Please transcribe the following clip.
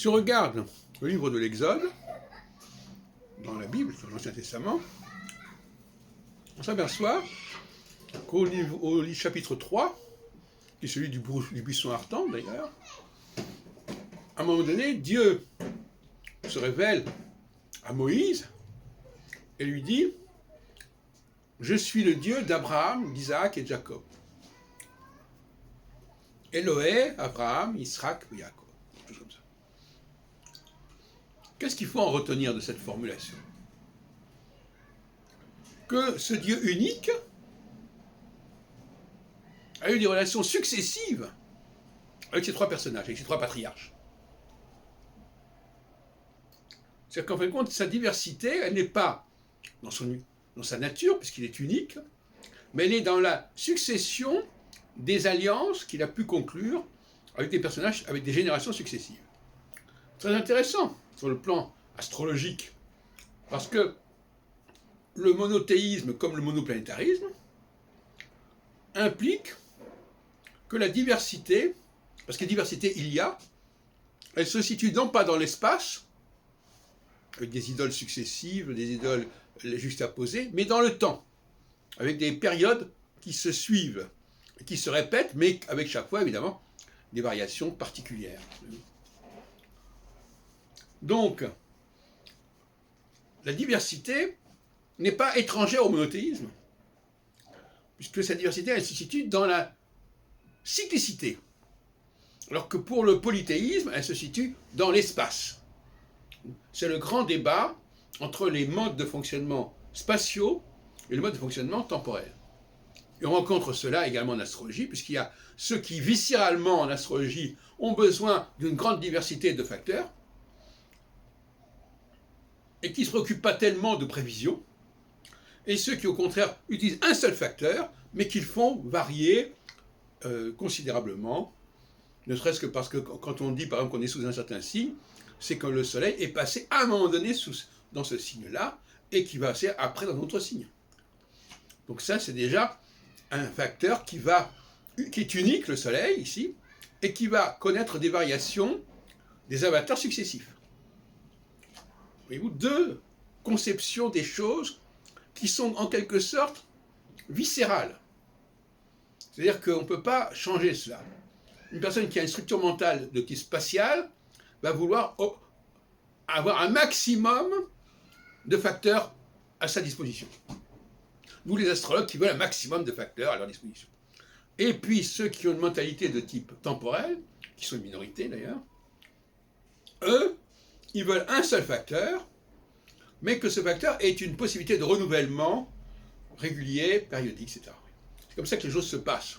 Si on regarde le livre de l'Exode, dans la Bible, dans l'Ancien Testament, on s'aperçoit qu'au chapitre 3, qui est celui du buisson ardent d'ailleurs, à un moment donné, Dieu se révèle à Moïse et lui dit « Je suis le Dieu d'Abraham, d'Isaac et de Jacob. » Elohé, Abraham, Isaac et Jacob. Tout comme ça. Qu'est-ce qu'il faut en retenir de cette formulation? Que ce Dieu unique a eu des relations successives avec ces trois personnages, avec ces trois patriarches. C'est-à-dire qu'en fin de compte, sa diversité, elle n'est pas dans sa nature, puisqu'il est unique, mais elle est dans la succession des alliances qu'il a pu conclure avec des personnages, avec des générations successives. Très intéressant sur le plan astrologique, parce que le monothéisme, comme le monoplanétarisme, implique que la diversité, parce que diversité il y a, elle se situe non pas dans l'espace, avec des idoles successives, des idoles juxtaposées, mais dans le temps, avec des périodes qui se suivent, qui se répètent, mais avec chaque fois, évidemment, des variations particulières. Donc, la diversité n'est pas étrangère au monothéisme, puisque cette diversité, elle se situe dans la cyclicité, alors que pour le polythéisme, elle se situe dans l'espace. C'est le grand débat entre les modes de fonctionnement spatiaux et le mode de fonctionnement temporel. Et on rencontre cela également en astrologie, puisqu'il y a ceux qui, viscéralement en astrologie, ont besoin d'une grande diversité de facteurs, et qui ne se préoccupent pas tellement de prévision, et ceux qui, au contraire, utilisent un seul facteur, mais qu'ils font varier considérablement, ne serait-ce que parce que quand on dit, par exemple, qu'on est sous un certain signe, c'est que le Soleil est passé à un moment donné dans ce signe-là, et qui va passer après dans un autre signe. Donc ça, c'est déjà un facteur qui est unique, le Soleil, ici, et qui va connaître des variations, des avatars successifs. Voyez-vous, deux conceptions des choses qui sont en quelque sorte viscérales. C'est-à-dire qu'on ne peut pas changer cela. Une personne qui a une structure mentale de type spatial va vouloir avoir un maximum de facteurs à sa disposition. Nous, les astrologues, qui veulent un maximum de facteurs à leur disposition. Et puis, ceux qui ont une mentalité de type temporel, qui sont une minorité d'ailleurs, eux, ils veulent un seul facteur, mais que ce facteur ait une possibilité de renouvellement régulier, périodique, etc. C'est comme ça que les choses se passent.